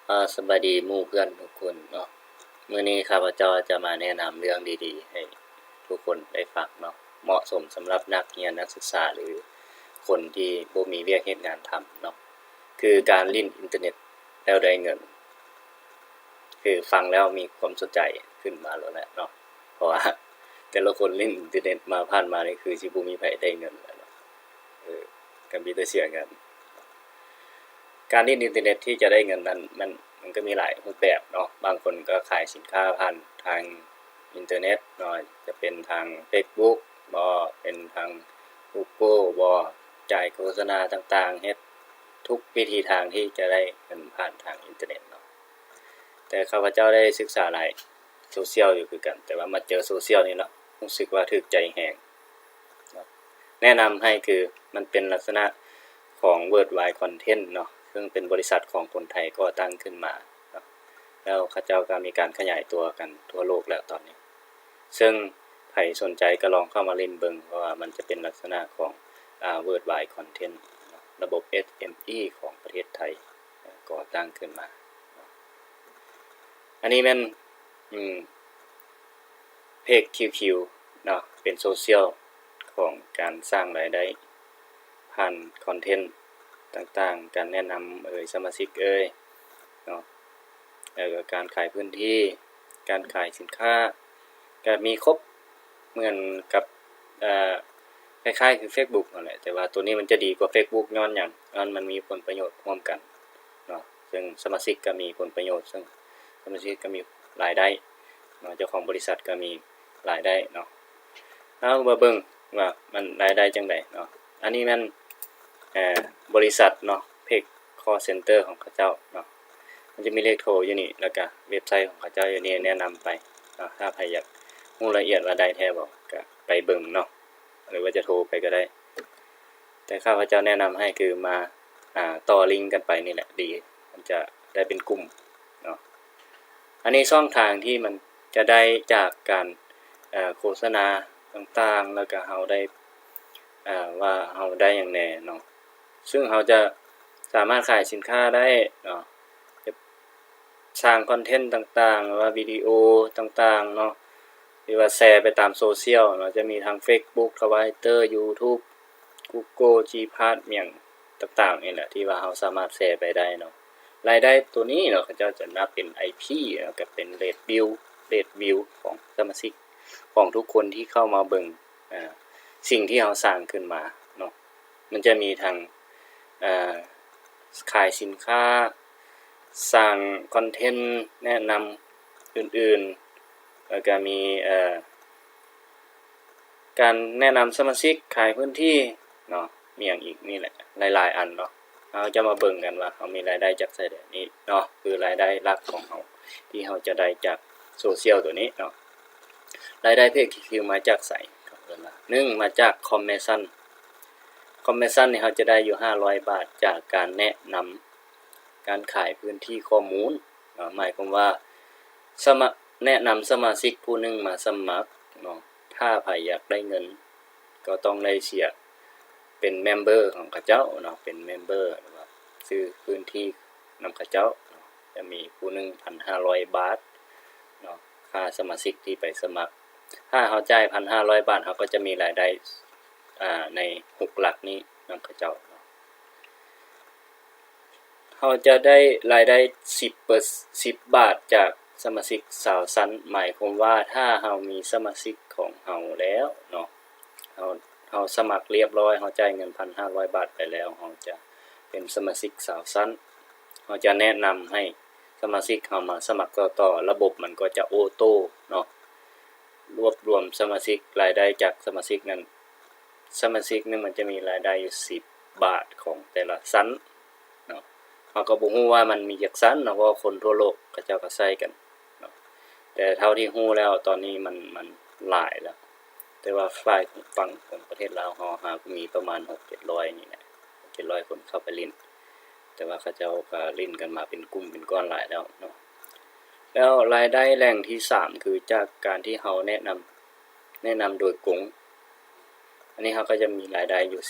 สวัสดีหมู่เพื่อนทุกคนเนาะมื้อนี้ข้าพเจ้าจะมาแนะนำเรื่องดีๆให้ทุกคนได้ฟังเนาะเหมาะสมสำหรับนักเรียนนักศึกษาหรือคนที่บ่มีเวียกเฮ็ดงานทำเนาะคือการเล่นอินเทอร์เน็ตแล้วได้เงินคือฟังแล้วมีความสนใจขึ้นมาแล้วแหละเนาะเพราะว่าแต่ละคนเล่นอินเทอร์เน็ตมาผ่านมานี่คือสิบ่มีไผได้เงินแล้วเนาะก็มีแต่เสียเงินการเล่นอินเทอร์เน็ตที่จะได้เงินนั้นมันก็มีหลายรูปแบบเนาะบางคนก็ขายสินค้าผ่านทางอินเทอร์เน็ตเนาะจะเป็นทาง Facebook บ่เป็นทาง Google บ่จ่ายโฆษณาต่างๆเฮ็ดทุกวิธีทางที่จะได้เงินผ่านทางอินเทอร์เน็ตเนาะแต่ข้าพเจ้าได้ศึกษาหลายโซเชียลอยู่คือกันแต่ว่ามาเจอโซเชียลนี่เนาะรู้สึกว่าถูกใจแฮงเนาะแนะนำให้คือมันเป็นลักษณะของ Worldwide Content เนาะซึ่งเป็นบริษัทของคนไทยก่อตั้งขึ้นมาเนาะแล้วเขาเจ้าก็มีการขยายตัวกันทั่วโลกแล้วตอนนี้ซึ่งใครสนใจก็ลองเข้ามาเล่นเบิ่งเพราะว่ามันจะเป็นลักษณะของWorldwide Content ระบบ SME ของประเทศไทยก่อตั้งขึ้นมาอันนี้มันเพจ QQ เนาะเป็นโซเชียลของการสร้างรายได้ผ่านคอนเทนต์ต่างๆการแนะนำสมาชิกเนาะแล้วก็การขายพื้นที่การขายสินค้าก็มีครบเหมือนกับคล้ายๆคือ Facebook นั่นแหละแต่ว่าตัวนี้มันจะดีกว่า Facebook ย้อนหยังมันมีผลประโยชน์ร่วมกันเนาะซึ่งสมาชิกก็มีผลประโยชน์ซึ่งสมาชิกก็มีรายได้เนาะเจ้าของบริษัทก็มีรายได้เนาะเอามาเบิ่งว่ามันรายได้จังได๋เนาะอันนี้มันบริษัทเนาะเพจ call center ของเขาเจ้าเนาะมันจะมีเลขโทรอยู่นี่แล้วก็เว็บไซต์ของเขาเจ้าอยู่นี่แนะนำไปเนาะถ้าใครอยากรู้ละเอียดว่าได้แท้บ่ก็ไปเบิ่งเนาะหรือว่าจะโทรไปก็ได้แต่ข้าพเจ้าแนะนำให้คือมาต่อลิงก์กันไปนี่แหละดีมันจะได้เป็นกลุ่มเนาะอันนี้ช่องทางที่มันจะได้จากการโฆษณาต่างๆแล้วก็เฮาได้ว่าเฮาได้หยังแหน่เนาะซึ่งเฮาจะสามารถขายสินค้าได้เนาะจะสร้างคอนเทนต์ต่างๆหรือว่าวิดีโอต่างๆเนาะหรือว่าแชร์ไปตามโซเชียลเนาะจะมีทาง Facebook Twitter YouTube Google Gpad หยังต่างๆนี่แหละที่ว่าเฮาสามารถแชร์ไปได้เนาะรายได้ตัวนี้เนาะเขาจะนับเป็น IP แล้วก็เป็นเรทวิวของสมาชิกของทุกคนที่เข้ามาเบิ่งสิ่งที่เราสร้างขึ้นมาเนาะมันจะมีทางขายสินค้าสร้างคอนเทนต์แนะนำอื่นๆแล้วก็มีการแนะนำสมาชิกขายพื้นที่เนาะมีอย่างอีกนี่แหละหลายๆอันเนาะเราจะมาเบิ่งกันว่าเรามีรายได้จากไสใดนี้เนาะคือรายได้หลักของเราที่เราจะได้จากโซเชียลตัวนี้เนาะรายได้เพจคือมาจากไส1มาจากคอมมิชชั่นนี่เราจะได้อยู่500 บาทจากการแนะนำการขายพื้นที่ข้อมูลหมายความว่าแนะนำสมาชิกผู้หนึงมาสมัครเนาะถ้าใครอยากได้เงินก็ต้องได้เสียเป็นเมมเบอร์ของเขาเจ้าเนาะเป็นเมมเบอร์ซื้อพื้นที่นำเขาเจ้าจะมีผู้หนึง 1,500 บาทเนาะค่าสมาชิกที่ไปสมัครถ้าเขาจ่าย 1,500 บาทเขาก็จะมีรายได้ใน6หลักนี้นำเขาเจ้าเขาจะได้รายได้10 บาทจากสมาชิก20ชั้นหมายความว่าถ้าเรามีสมาชิกของเราแล้วเนาะเราสมัครเรียบร้อยเราจ่ายเงิน 1,500 บาทไปแล้วเราจะเป็นสมาชิก20ชั้นเราจะแนะนำให้สมาชิกเรามาสมัครต่อระบบมันก็จะออโต้เนาะรวบรวมสมาชิกรายได้จากสมาชิกนั้นสมาชิกนึงมันจะมีรายได้อยู่10 บาทของแต่ละชั้นเนาะเราก็บ่ฮู้ว่ามันมีจักชั้นเนาะเพราะคนทั่วโลกเขาเจ้าก็ใช้กันเนาะแต่เท่าที่ฮู้แล้วตอนนี้มันหลายแล้วแต่ว่าฝ่ายฝั่งของประเทศลาวเฮาก็มีประมาณ 6-700 นี่แหละ700 คนเข้าไปเล่นแต่ว่าเขาเจ้าก็เล่นกันมาเป็นกลุ่มเป็นก้อนหลายแล้วเนาะแล้วรายได้แหล่งที่3คือจากการที่เราแนะนำโดยกงอันนี้เขาก็จะมีรายได้อยู่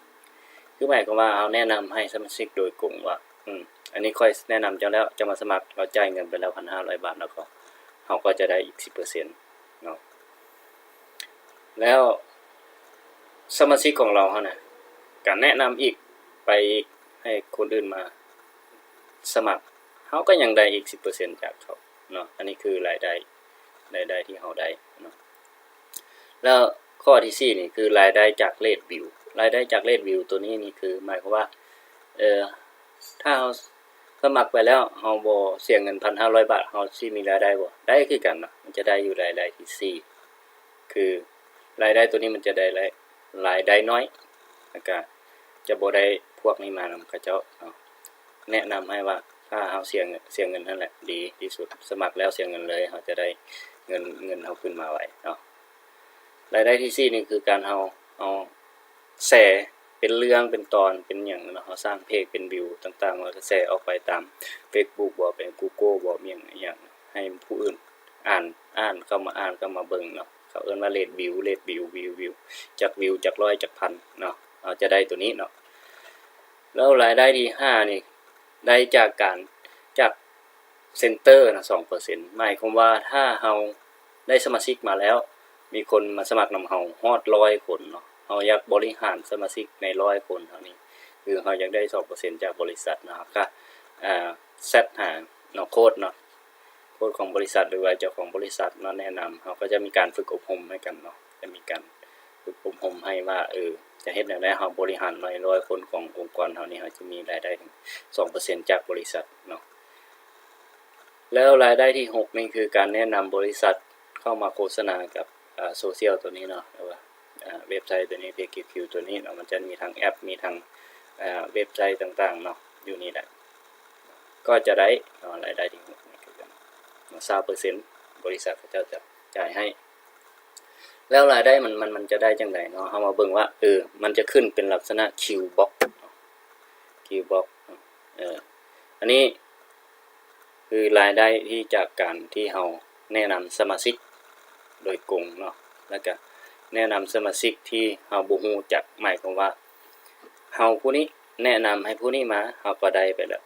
10% คือหมายความว่าเราแนะนำให้สมาชิกโดยกงว่า อันนี้ค่อยแนะนำเจ้าแล้วจะมาสมัครเราจ่ายเงินไปแล้ว 1,500 บาทแล้วก็เราก็จะได้อีก 10% เนาะแล้วสมาชิกของเราน่ะการแนะนำอีกไปให้คนอื่นมาสมัครเราก็ยังได้อีก 10% จากเขาเนาะอันนี้คือรายได้ที่เราได้เนาะแล้วข้อที่4นี่คือรายได้จากเรทวิวรายได้จากเรทวิวตัวนี้นี่คือหมายความว่าถ้าเราสมัครไปแล้วเราบ่เสียเงิน 1,500 บาทเราสิมีรายได้บ่ได้คือกันเนาะมันจะได้อยู่รายได้ที่4คือรายได้ตัวนี้มันจะได้รายได้น้อยแล้วก็จะบ่ได้พวกนี้มานำเขาเจ้าเนาะแนะนำให้ว่าถ้าเราเสียเงินนั่นแหละดีที่สุดสมัครแล้วเสียเงินเลยเราจะได้เงินเราขึ้นมาไวเนาะรายได้ที่4นี่คือการเราเอาแชร์เป็นเรื่องเป็นตอนเป็นหยังเนาะเราสร้างเพจเป็นวิวต่างๆแล้วก็แชร์ออกไปตาม Facebook บ่เป็น Google บ่มีหยังให้ผู้อื่นอ่านเข้ามาเบิ่งเนาะเขาเอิ้นว่าเรทวิวจากวิวจาก100จากพันเนาะเราจะได้ตัวนี้เนาะแล้วรายได้ที่5นี่ได้จากเซ็นเตอร์นะ 2% หมายความว่าถ้าเราได้สมาชิกมาแล้วมีคนมาสมัครนำเราฮอด100คนเนาะเราอยากบริหารสมาชิกใน100คนเท่านี้คือเราอยากได้ 2% จากบริษัทนะครับก็เซตหาเนาะโค้ดของบริษัทหรือว่าเจ้าของบริษัทเนาะแนะนำเราก็จะมีการฝึกอบรมให้กันเนาะจะมีการฝึกอบรมให้ว่าจะเฮ็ดแนวใดเราบริหาร100คนขององค์กรเฮานี่เราจะมีรายได้ถึง 2% จากบริษัทเนาะแล้วรายได้ที่6นี่คือการแนะนำบริษัทเข้ามาโฆษณากับโซเชียลตัวนี้เนาะหรือว่าเว็บไซต์ตัวนี้ PageQ ตัวนี้เนาะมันจะมีทั้งแอปมีทั้งเว็บไซต์ต่างๆเนาะอยู่นี่แหละก็จะได้รายได้ที่6นี่คือกัน 20% บริษัทเขาจะจ่ายให้แล้วรายได้มันจะได้จังได๋เนาะเฮามาเบิ่งว่ามันจะขึ้นเป็นลักษณะ Qbox อันนี้คือรายได้ที่จากการที่เฮาแนะนำสมาชิกโดยกงเนาะแล้วก็แนะนำสมาชิกที่เฮาบ่ฮู้จักหมายความว่าเฮาผู้นี้แนะนำให้ผู้นี้มาเฮาก็ได้ไปแล้ว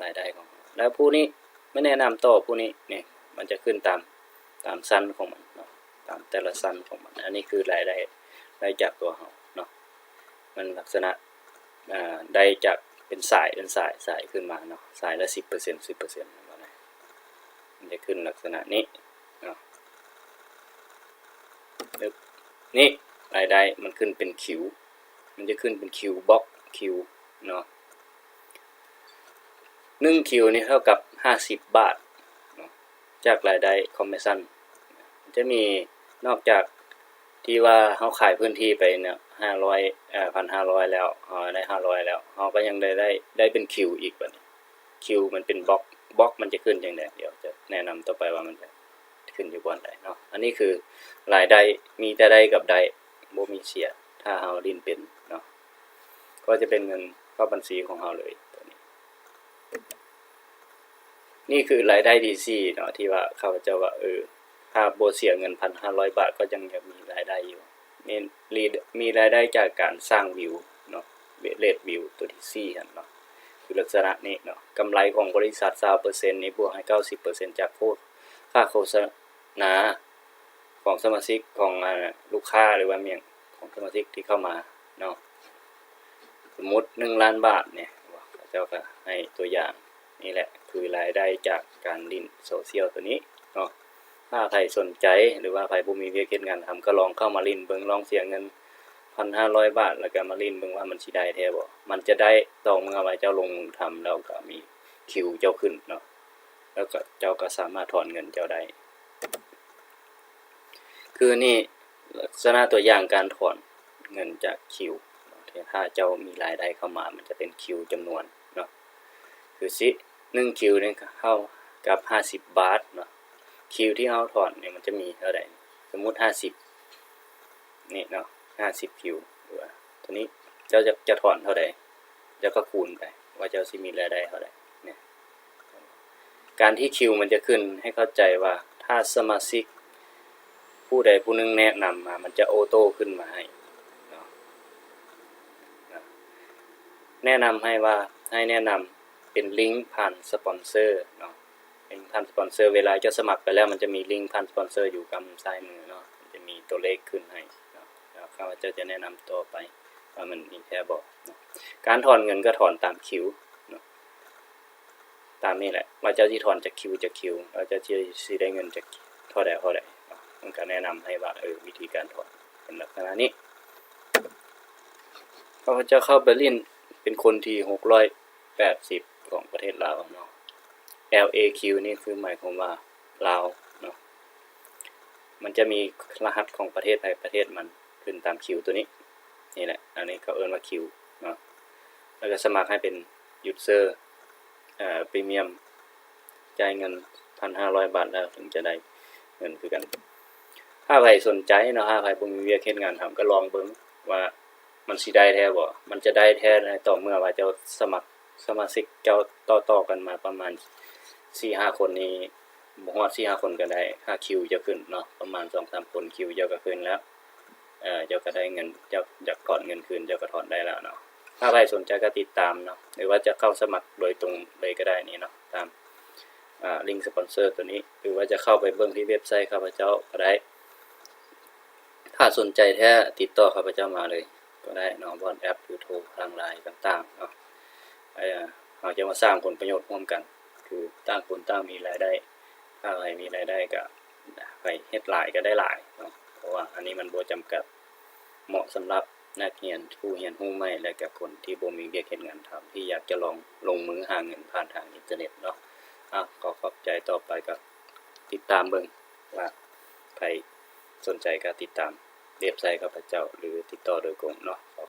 รายได้ของเฮาแล้วผู้นี้ไม่แนะนำต่อผู้นี้นี่มันจะขึ้นตามชั้นของมันเนาะตามแต่ละชั้นของมันอันนี้คือรายได้จากตัวเฮาเนาะมันลักษณะได้จากเป็นสายขึ้นมาเนาะสายละ 10% มันจะขึ้นลักษณะนี้เนาะนี่รายได้มันขึ้นเป็นคิวมันจะขึ้นเป็นคิวบ็อกคิวเนาะ1คิวนี่เท่ากับ50 บาทเนาะจากรายได้คอมมิชชั่นจะมีนอกจากที่ว่าเฮาขายพื้นที่ไปเนี่ย500 1,500 แล้วได้500แล้วเฮาก็ยังได้เป็นคิวอีกบัดนี้คิวมันเป็นบ็อกมันจะขึ้นจังได๋เดี๋ยวจะแนะนำต่อไปว่ามันจะขึ้นอยู่บ่อนใดเนาะอันนี้คือรายได้มีแต่ได้กับได้บ่มีเสียถ้าเฮาดิ้นเป็นเนาะก็จะเป็นเงินเข้าบัญชีของเฮาเลยตัวนี้นี่คือรายได้ที่4เนาะที่ว่าข้าพเจ้าว่าถ้าบ่เสียเงิน 1,500 บาทก็ยังจะมีรายได้อยู่มีรายได้จากการสร้างวิวเนาะเรทวิวตัวที่4หั่นเนาะคือลักษณะนี้เนาะกำไรของบริษัท 20% นี่บวกให้ 90% จากค่าโฆษณาของสมาชิกของลูกค้าหรือว่าเมียงของสมาชิกที่เข้ามาเนาะสมมุติ1ล้านบาทเนี่ยเจ้าก็ให้ตัวอย่างนี่แหละคือรายได้จากการเล่นโซเชียลตัวนี้เนาะถ้าใครสนใจหรือว่าใครบ่มีเวียกเฮ็ดงานทำก็ลองเข้ามาเล่นเบิ่งลองเสียเงิน 1,500 บาทแล้วก็มาเล่นเบิ่งว่ามันสิได้แท้บ่มันจะได้ต่อเมื่อว่าเจ้าลงมือทำแล้วก็มีคิวเจ้าขึ้นเนาะแล้วก็เจ้าก็สามารถถอนเงินเจ้าได้คือนี่ลักษณะตัวอย่างการถอนเงินจากคิวถ้าเจ้ามีรายได้เข้ามามันจะเป็นคิวจำนวนเนาะคือ1คิวนี่เข้ากับ50 บาทเนาะคิวที่เฮาถอนเนี่ยมันจะมีเท่าใดสมมุติ50นี่เนาะ50คิวหรือว่าตัวนี้เจ้าจะถอนเท่าใดเจ้าก็คูณไปว่าเจ้าสิมีรายได้เท่าใดเนี่ยการที่คิวมันจะขึ้นให้เข้าใจว่าถ้าสมาชิกผู้ใดผู้หนึ่งแนะนำมามันจะออโต้ขึ้นมาให้เนาะแนะนำให้ว่าให้แนะนำ เป็นลิงก์ผ่านสปอนเซอร์เนาะลิงก์ผ่านสปอนเซอร์เวลาจะสมัครไปแล้วมันจะมีลิงก์ผ่านสปอนเซอร์อยู่กำซ้ายมือเนาะมันจะมีตัวเลขขึ้นให้เนาะแล้วข้าพเจ้าจะแนะนำต่อไปว่ามันมีแท้บ่เนาะการถอนเงินก็ถอนตามคิวเนาะตามนี้แหละว่าเจ้าที่ถอนจากคิวเราจะสิได้เงินจากเท่าใดมันก็แนะนำให้ว่าวิธีการถอนเป็นลักษณะนี้ข้าพเจ้าเข้าเบอร์ลินเป็นคนที่680ของประเทศลาวเนาะ LAQ นี่คือหมายความว่าลาวเนาะมันจะมีรหัสของประเทศใดประเทศมันขึ้นตามคิวตัวนี้นี่แหละอันนี้เขาเอิ้นว่าคิวเนาะแล้วก็สมัครให้เป็นยูเซอร์พรีเมียมจ่ายเงิน 1,500 บาทแล้วถึงจะได้เงินคือกันถ้าใครสนใจเนาะถ้าใครบ่มีเวียกเฮ็ดงานทำก็ลองเบิ่งว่ามันสิได้แท้บ่มันจะได้แท้ในต่อเมื่อว่าเจ้าสมัครสมาชิกเจ้าต่อๆกันมาประมาณ 4-5 คนนี้บ่ฮอด 4-5 คนก็ได้ค่าคิวจะขึ้นเนาะประมาณ 2-3 คนคิวเจ้าก็ขึ้นแล้วเจ้าก็ได้เงินเจ้าอยากถอนเงินคืนเจ้าก็ถอนได้แล้วเนาะถ้าใครสนใจก็ติดตามเนาะหรือว่าจะเข้าสมัครโดยตรงเลยก็ได้นี่เนาะตามลิงก์สปอนเซอร์ตัวนี้หรือว่าจะเข้าไปเบิ่งที่เว็บไซต์ข้าพเจ้าก็ได้ถ้าสนใจแท้ติดต่อข้าพเจ้ามาเลยก็ได้เนาะบนแอปหรือโทรทาง LINE ต่างๆเนาะเราจะมาสร้างผลประโยชน์ร่วมกันคือต่างคนต่างมีรายได้ถ้าใครมีรายได้ก็ไปเฮ็ดหลายก็ได้หลายเนาะเพราะว่าอันนี้มันบ่จำกัดเหมาะสำหรับนักเรียนผู้เรียนรู้ใหม่และก็คนที่บ่มีเวียกเฮ็ดงานทำที่อยากจะลงมือหาเงินผ่านทางอินเทอร์เน็ตเนาะขอขอบใจต่อไปก็ติดตามเบิ่งว่าใครสนใจก็ติดตามเว็บไซต์ข้าพเจ้าหรือติดต่อโดยตรงเนาะ